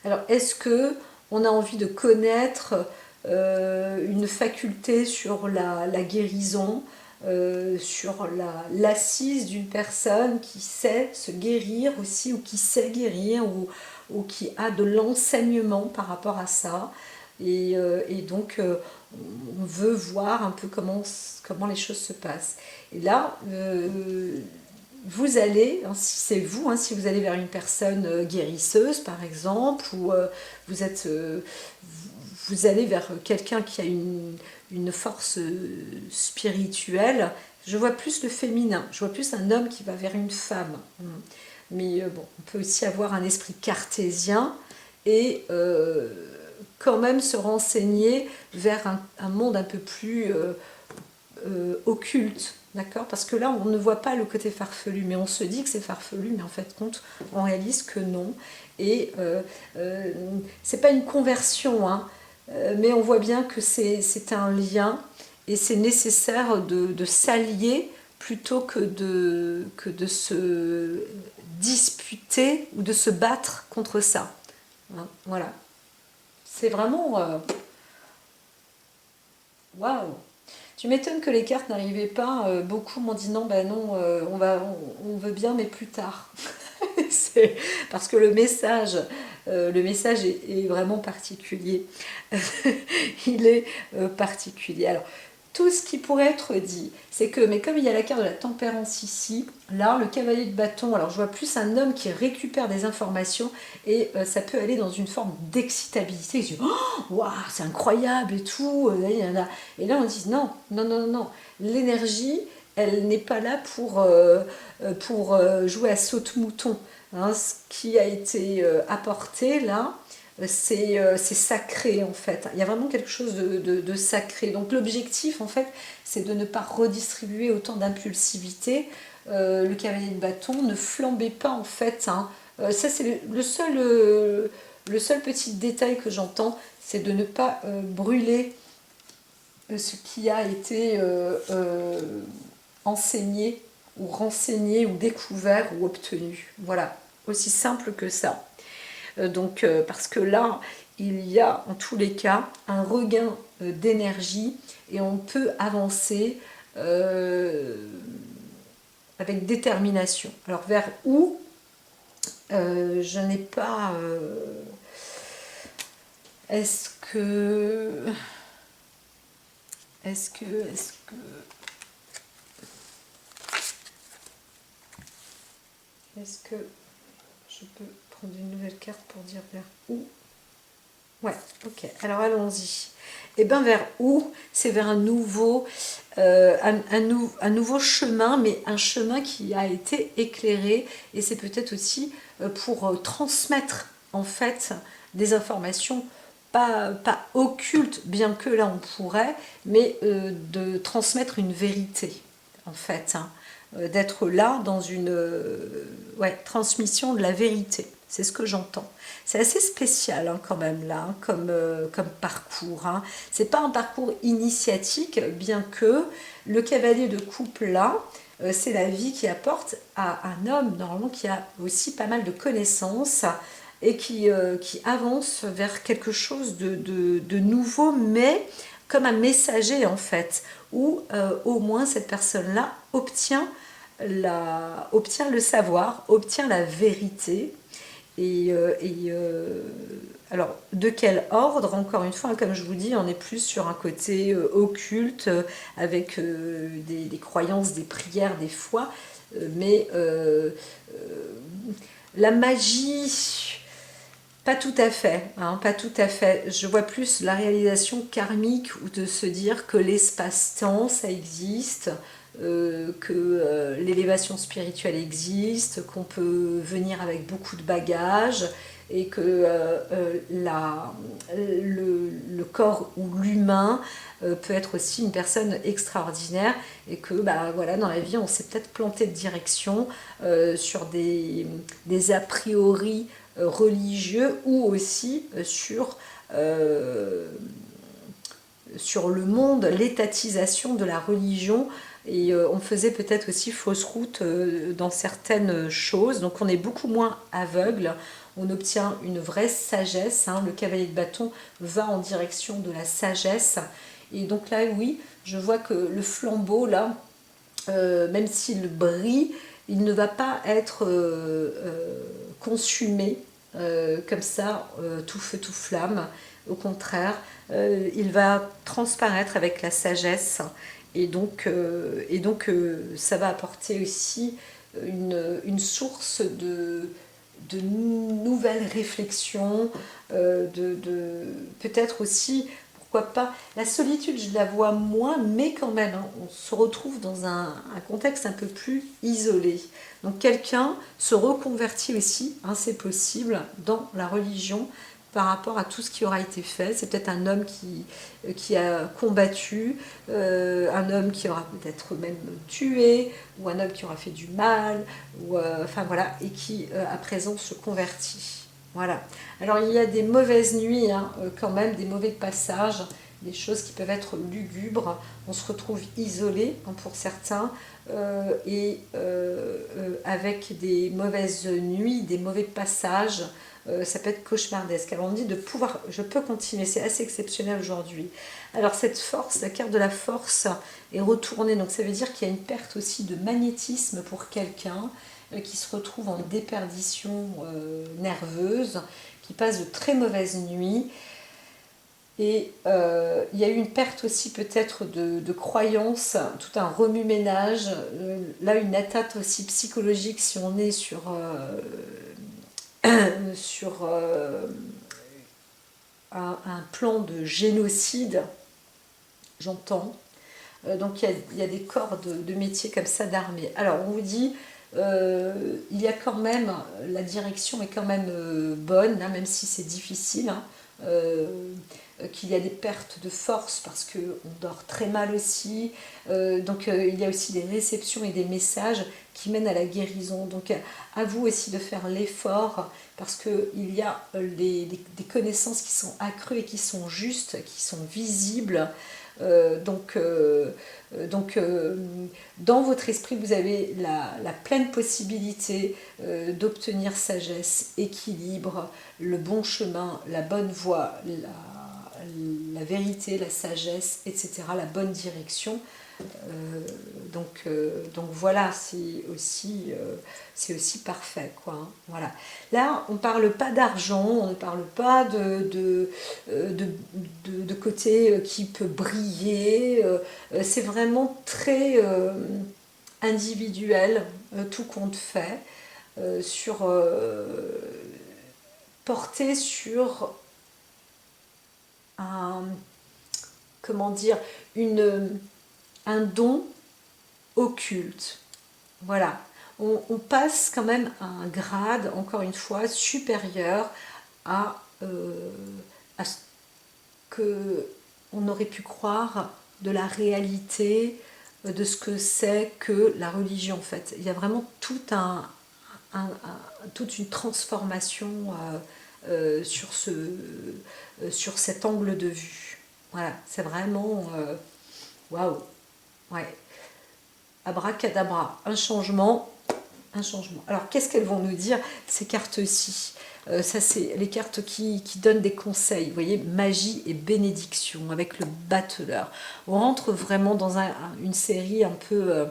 Alors, est-ce que on a envie de connaître une faculté sur la guérison, sur l'assise d'une personne qui sait se guérir aussi, ou qui sait guérir, ou qui a de l'enseignement par rapport à ça. Et donc, on veut voir un peu comment les choses se passent. Et là, vous allez, hein, si c'est vous, hein, si vous allez vers une personne guérisseuse par exemple, ou vous allez vers quelqu'un qui a une force spirituelle, je vois plus le féminin, je vois plus un homme qui va vers une femme. Mais bon, on peut aussi avoir un esprit cartésien et quand même se renseigner vers un monde un peu plus occulte, d'accord? Parce que là, on ne voit pas le côté farfelu, mais on se dit que c'est farfelu, mais en fait, on réalise que non. Et c'est pas une conversion, hein, mais on voit bien que c'est un lien et c'est nécessaire de s'allier plutôt que de se disputer ou de se battre contre ça. Hein, voilà. C'est vraiment... Waouh! Tu m'étonnes que les cartes n'arrivaient pas. Beaucoup m'ont dit non, ben non, on veut bien, mais plus tard. Parce que le message est vraiment particulier. Il est particulier. Alors, tout ce qui pourrait être dit, c'est que, mais comme il y a la carte de la tempérance ici, là, le cavalier de bâton, alors je vois plus un homme qui récupère des informations et ça peut aller dans une forme d'excitabilité. Je dis, oh, wow, c'est incroyable et tout. Et là, on dit, non, non, non, non. L'énergie, elle n'est pas là pour jouer à saute-mouton. Hein, ce qui a été apporté là, c'est sacré en fait. Il y a vraiment quelque chose de sacré. Donc l'objectif en fait, c'est de ne pas redistribuer autant d'impulsivité. Le cavalier de bâton ne flambait pas en fait. Hein. Ça c'est le seul petit détail que j'entends, c'est de ne pas brûler ce qui a été enseigné ou renseigné ou découvert ou obtenu. Voilà, aussi simple que ça. Donc, parce que là, il y a en tous les cas un regain d'énergie et on peut avancer avec détermination. Alors, vers où je n'ai pas... Est-ce que je peux prendre une nouvelle carte pour dire vers où? Ouais, ok. Alors allons-y. Et bien vers où? C'est vers un nouveau chemin, mais un chemin qui a été éclairé. Et c'est peut-être aussi pour transmettre en fait des informations pas occultes, bien que là on pourrait, mais de transmettre une vérité en fait. Hein. D'être là dans une transmission de la vérité. C'est ce que j'entends. C'est assez spécial hein, quand même là, hein, comme parcours. Hein. C'est pas un parcours initiatique, bien que le cavalier de coupe là, c'est la vie qui apporte à un homme normalement qui a aussi pas mal de connaissances et qui avance vers quelque chose de nouveau, mais comme un messager en fait, où au moins cette personne-là obtient le savoir, obtient la vérité. Alors, de quel ordre? Encore une fois, comme je vous dis, on est plus sur un côté occulte, avec des croyances, des prières, des foi, mais la magie... Pas tout à fait, hein, pas tout à fait. Je vois plus la réalisation karmique ou de se dire que l'espace-temps, ça existe, que l'élévation spirituelle existe, qu'on peut venir avec beaucoup de bagages et que le corps ou l'humain peut être aussi une personne extraordinaire, et que bah, voilà, dans la vie on s'est peut-être planté de direction sur des a priori religieux, ou aussi sur le monde, l'étatisation de la religion, et on faisait peut-être aussi fausse route dans certaines choses, donc on est beaucoup moins aveugle, on obtient une vraie sagesse, hein. Le cavalier de bâton va en direction de la sagesse, et donc là oui, je vois que le flambeau là, même s'il brille, il ne va pas être consumé comme ça, tout feu tout flamme. Au contraire, il va transparaître avec la sagesse, et donc, ça va apporter aussi une source de nouvelles réflexions, peut-être aussi, pourquoi pas, la solitude, je la vois moins, mais quand même, hein, on se retrouve dans un contexte un peu plus isolé. Donc quelqu'un se reconvertit aussi, hein, c'est possible, dans la religion, par rapport à tout ce qui aura été fait. C'est peut-être un homme qui a combattu, un homme qui aura peut-être même tué, ou un homme qui aura fait du mal, ou, enfin voilà, et qui à présent se convertit. Voilà. Alors il y a des mauvaises nuits, hein, quand même, des mauvais passages, des choses qui peuvent être lugubres. On se retrouve isolé, hein, pour certains, avec des mauvaises nuits, des mauvais passages. Ça peut être cauchemardesque. Alors on me dit de pouvoir, je peux continuer, c'est assez exceptionnel aujourd'hui. Alors cette force, la carte de la force est retournée, donc ça veut dire qu'il y a une perte aussi de magnétisme pour quelqu'un qui se retrouve en déperdition nerveuse, qui passe de très mauvaises nuits. Et il y a eu une perte aussi peut-être de croyances, tout un remue-ménage, là une atteinte aussi psychologique si on est sur un plan de génocide, j'entends. Donc il y a des corps de métiers comme ça d'armée. Alors on vous dit, il y a quand même, la direction est quand même bonne, hein, même si c'est difficile, hein, qu'il y a des pertes de force parce qu'on dort très mal aussi, donc il y a aussi des réceptions et des messages qui mènent à la guérison. Donc à vous aussi de faire l'effort, parce qu'il y a des connaissances qui sont accrues et qui sont justes, qui sont visibles. Dans votre esprit, vous avez la pleine possibilité d'obtenir sagesse, équilibre, le bon chemin, la bonne voie, la vérité, la sagesse, etc., la bonne direction. Donc voilà, c'est aussi parfait, quoi, hein, voilà. Là on ne parle pas d'argent, on ne parle pas de côté qui peut briller, c'est vraiment très individuel, tout compte fait, porté sur un, comment dire, un don occulte. Voilà. On passe quand même à un grade, encore une fois, supérieur à ce qu'on aurait pu croire de la réalité, de ce que c'est que la religion, en fait. Il y a vraiment toute une transformation sur cet angle de vue. Voilà, c'est vraiment... waouh! Ouais. Abracadabra, un changement. Alors, qu'est-ce qu'elles vont nous dire, ces cartes-ci? Ça, c'est les cartes qui donnent des conseils. Vous voyez, magie et bénédiction avec le battleur. On rentre vraiment dans une série un peu...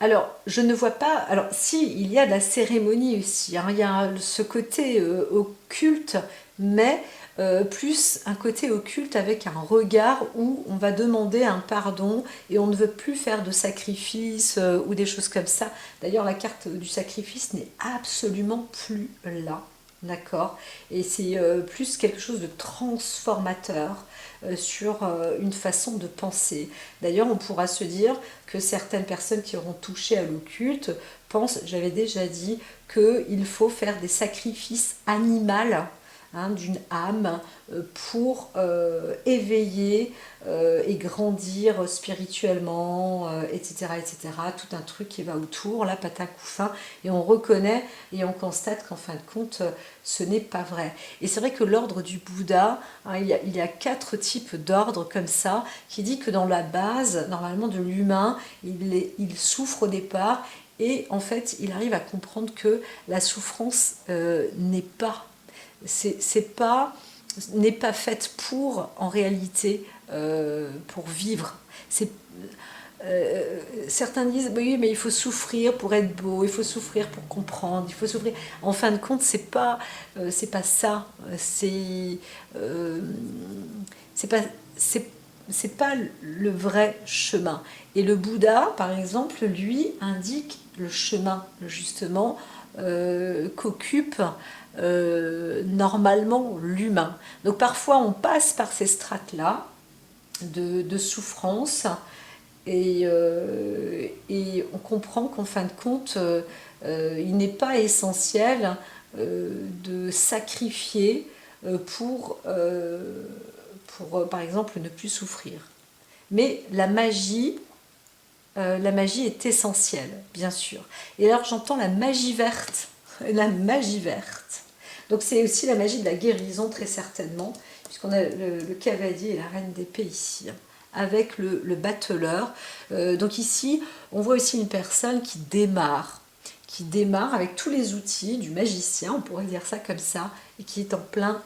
Alors, je ne vois pas... Alors, si, il y a de la cérémonie aussi, hein, il y a ce côté occulte, mais plus un côté occulte avec un regard où on va demander un pardon et on ne veut plus faire de sacrifice ou des choses comme ça. D'ailleurs, la carte du sacrifice n'est absolument plus là. D'accord? Et c'est plus quelque chose de transformateur sur une façon de penser. D'ailleurs, on pourra se dire que certaines personnes qui auront touché à l'occulte pensent, j'avais déjà dit, qu'il faut faire des sacrifices animaux, hein, d'une âme pour éveiller et grandir spirituellement, etc., etc. Tout un truc qui va autour, là, patin couffin, et on reconnaît et on constate qu'en fin de compte, ce n'est pas vrai. Et c'est vrai que l'ordre du Bouddha, hein, il y a 4 types d'ordres comme ça, qui dit que dans la base, normalement, de l'humain, il souffre au départ, et en fait, il arrive à comprendre que la souffrance n'est pas faite pour, en réalité, pour vivre. C'est, Certains disent oui, mais il faut souffrir pour être beau, il faut souffrir pour comprendre, il faut souffrir. En fin de compte, c'est pas ça. Euh, c'est pas c'est c'est pas le vrai chemin. Et le Bouddha, par exemple, lui indique le chemin justement qu'occupe normalement l'humain. Donc parfois on passe par ces strates-là de souffrance et on comprend qu'en fin de compte, il n'est pas essentiel de sacrifier pour, par exemple, ne plus souffrir. Mais la magie est essentielle, bien sûr. Et alors j'entends la magie verte. La magie verte. Donc c'est aussi la magie de la guérison, très certainement, puisqu'on a le cavalier et la reine d'épée ici, hein, avec le battleur. Donc ici, on voit aussi une personne qui démarre avec tous les outils du magicien, on pourrait dire ça comme ça, et qui est en plein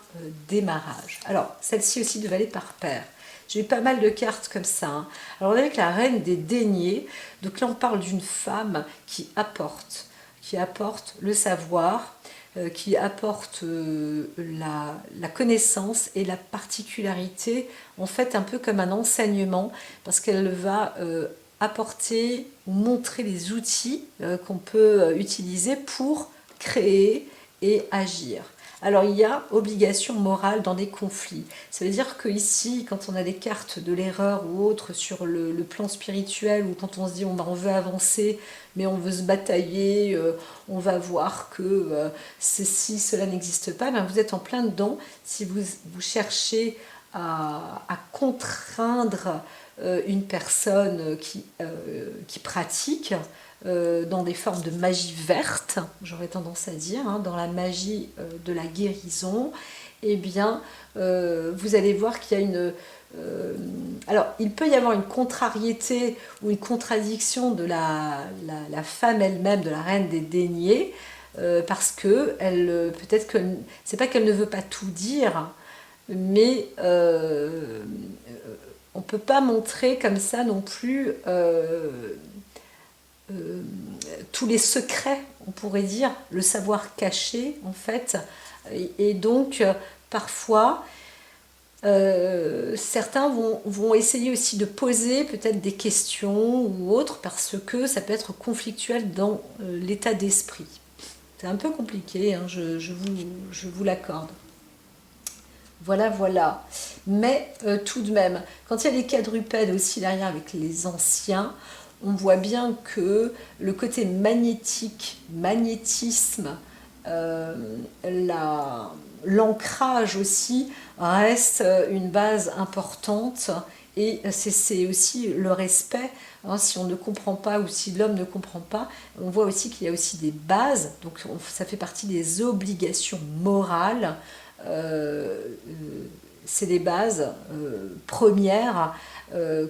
démarrage. Alors, celle-ci aussi devait aller par paire. J'ai eu pas mal de cartes comme ça, hein. Alors on est avec la reine des deniers, donc là on parle d'une femme qui apporte le savoir, qui apporte la connaissance et la particularité, en fait un peu comme un enseignement, parce qu'elle va apporter ou montrer les outils qu'on peut utiliser pour créer et agir. Alors il y a obligation morale dans des conflits. Ça veut dire que ici, quand on a des cartes de l'erreur ou autre sur le plan spirituel, ou quand on se dit on veut avancer, mais on veut se batailler, on va voir que si cela n'existe pas, ben vous êtes en plein dedans si vous cherchez à contraindre une personne qui pratique dans des formes de magie verte, j'aurais tendance à dire, hein, dans la magie de la guérison, eh bien, vous allez voir qu'il y a alors, il peut y avoir une contrariété ou une contradiction de la femme elle-même, de la reine des deniers, parce que peut-être que c'est pas qu'elle ne veut pas tout dire, mais on peut pas montrer comme ça non plus euh, tous les secrets, on pourrait dire, le savoir caché en fait, et donc parfois certains vont essayer aussi de poser peut-être des questions ou autres parce que ça peut être conflictuel dans l'état d'esprit. C'est un peu compliqué, hein, je vous l'accorde. Voilà, voilà. Mais tout de même, quand il y a les quadrupèdes aussi derrière avec les anciens, on voit bien que le côté magnétisme, euh, l'ancrage aussi reste une base importante, et c'est aussi le respect, hein, si on ne comprend pas ou si l'homme ne comprend pas, on voit aussi qu'il y a aussi des bases, donc ça fait partie des obligations morales, euh, c'est les bases premières.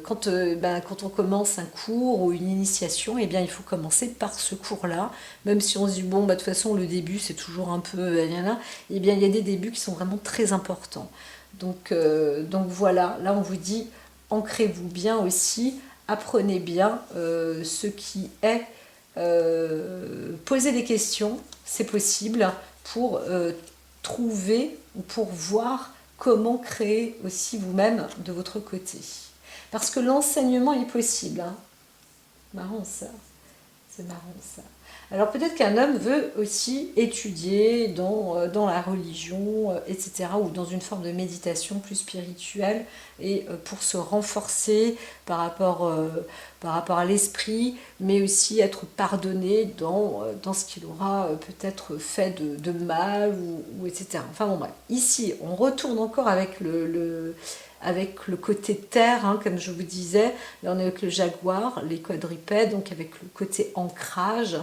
Quand on commence un cours ou une initiation, eh bien, il faut commencer par ce cours-là. Même si on se dit, bon, de toute façon, le début, c'est toujours un peu... eh bien, il y a des débuts qui sont vraiment très importants. Donc voilà, là, on vous dit, ancrez-vous bien aussi, apprenez bien ce qui est... poser des questions, c'est possible, pour trouver ou pour voir comment créer aussi vous-même de votre côté. Parce que l'enseignement est possible, hein. Marrant ça, c'est marrant ça. Alors peut-être qu'un homme veut aussi étudier dans la religion, etc., ou dans une forme de méditation plus spirituelle, et pour se renforcer par rapport à l'esprit, mais aussi être pardonné dans ce qu'il aura peut-être fait de mal, ou etc. Enfin bon bref, ici on retourne encore avec avec le côté terre, hein, comme je vous disais. Là on est avec le jaguar, les quadrupèdes, donc avec le côté ancrage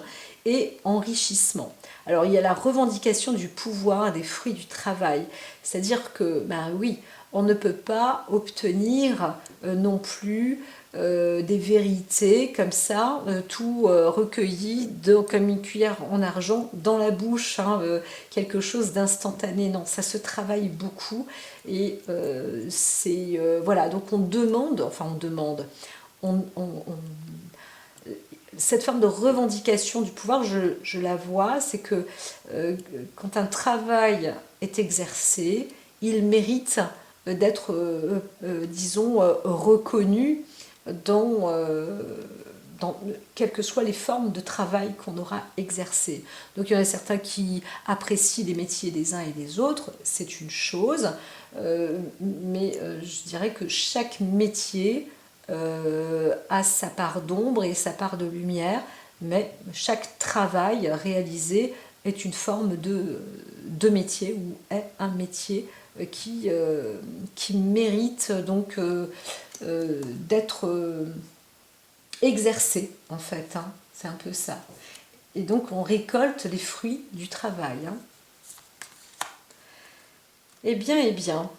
et enrichissement. Alors il y a la revendication du pouvoir, des fruits du travail. C'est-à-dire que, ben oui, on ne peut pas obtenir non plus des vérités comme ça, tout recueilli comme une cuillère en argent dans la bouche, hein, quelque chose d'instantané. Non, ça se travaille beaucoup, et c'est voilà. Donc on demande, cette forme de revendication du pouvoir, je la vois, c'est que quand un travail est exercé, il mérite d'être, disons, reconnu dans, dans quelles que soient les formes de travail qu'on aura exercées. Donc il y en a certains qui apprécient les métiers des uns et des autres, c'est une chose, mais je dirais que chaque métier a sa part d'ombre et sa part de lumière, mais chaque travail réalisé est une forme de métier, ou est un métier qui mérite donc d'être exercé, en fait, hein. C'est un peu ça. Et donc on récolte les fruits du travail, hein. Eh bien, eh bien.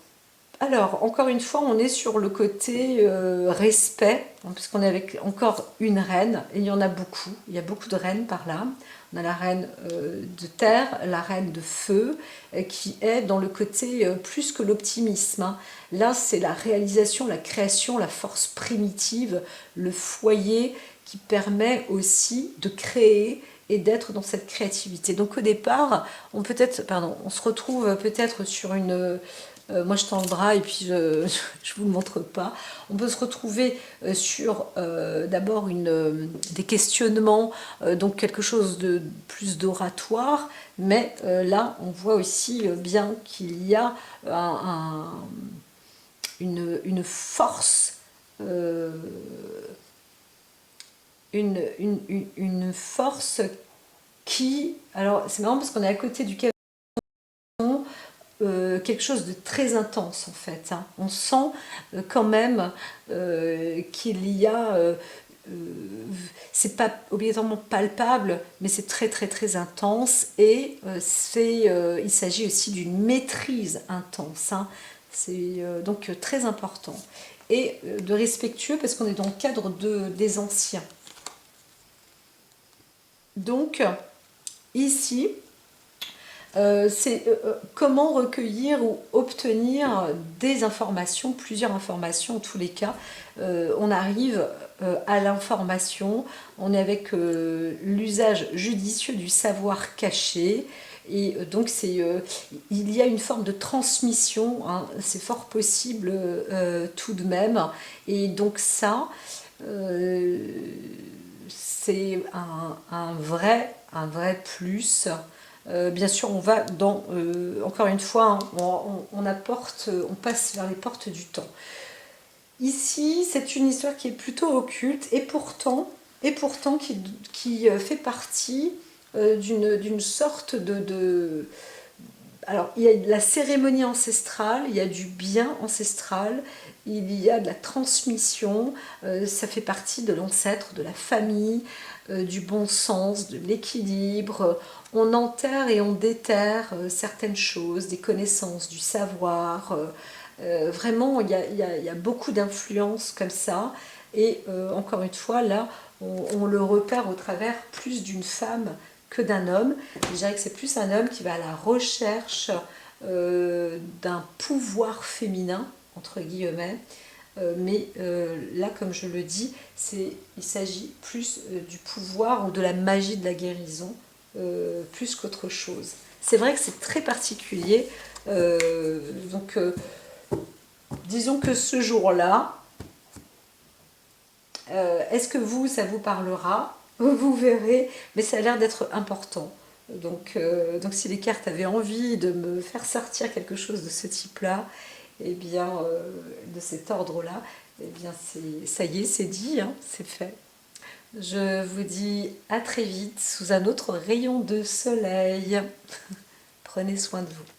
Alors, encore une fois, on est sur le côté respect, hein, puisqu'on est avec encore une reine, et il y en a beaucoup, il y a beaucoup de reines par là. On a la reine de terre, la reine de feu, qui est dans le côté plus que l'optimisme, hein. Là, c'est la réalisation, la création, la force primitive, le foyer qui permet aussi de créer et d'être dans cette créativité. Donc au départ, on se retrouve peut-être sur une... moi je tends le bras et puis je ne vous le montre pas. On peut se retrouver sur d'abord des questionnements, donc quelque chose de plus d'oratoire, mais là on voit aussi bien qu'il y a une force, une force qui... Alors c'est marrant parce qu'on est à côté du cabinet, quelque chose de très intense en fait, hein. On sent quand même qu'il y a... c'est pas obligatoirement palpable, mais c'est très très très intense, et il s'agit aussi d'une maîtrise intense, hein. C'est donc très important. Et de respectueux parce qu'on est dans le cadre des anciens. Donc ici, c'est comment recueillir ou obtenir des informations, plusieurs informations en tous les cas. On arrive à l'information, on est avec l'usage judicieux du savoir caché, et donc il y a une forme de transmission, hein, c'est fort possible tout de même, et donc ça, c'est un vrai plus. Bien sûr, on va encore une fois, hein, on passe vers les portes du temps. Ici, c'est une histoire qui est plutôt occulte, et pourtant qui fait partie d'une sorte alors, il y a de la cérémonie ancestrale, il y a du bien ancestral, il y a de la transmission, ça fait partie de l'ancêtre, de la famille, du bon sens, de l'équilibre. On enterre et on déterre certaines choses, des connaissances, du savoir. Vraiment, il y a beaucoup d'influences comme ça. Et encore une fois, là, on le repère au travers plus d'une femme que d'un homme. Je dirais que c'est plus un homme qui va à la recherche d'un pouvoir féminin, entre guillemets. Mais là, comme je le dis, il s'agit plus du pouvoir ou de la magie de la guérison, plus qu'autre chose. C'est vrai que c'est très particulier. Donc, disons que ce jour-là, est-ce que ça vous parlera? vous verrez, mais ça a l'air d'être important. Donc si les cartes avaient envie de me faire sortir quelque chose de ce type-là, eh bien, de cet ordre-là, eh bien, ça y est, c'est dit, hein, c'est fait. Je vous dis à très vite sous un autre rayon de soleil. Prenez soin de vous.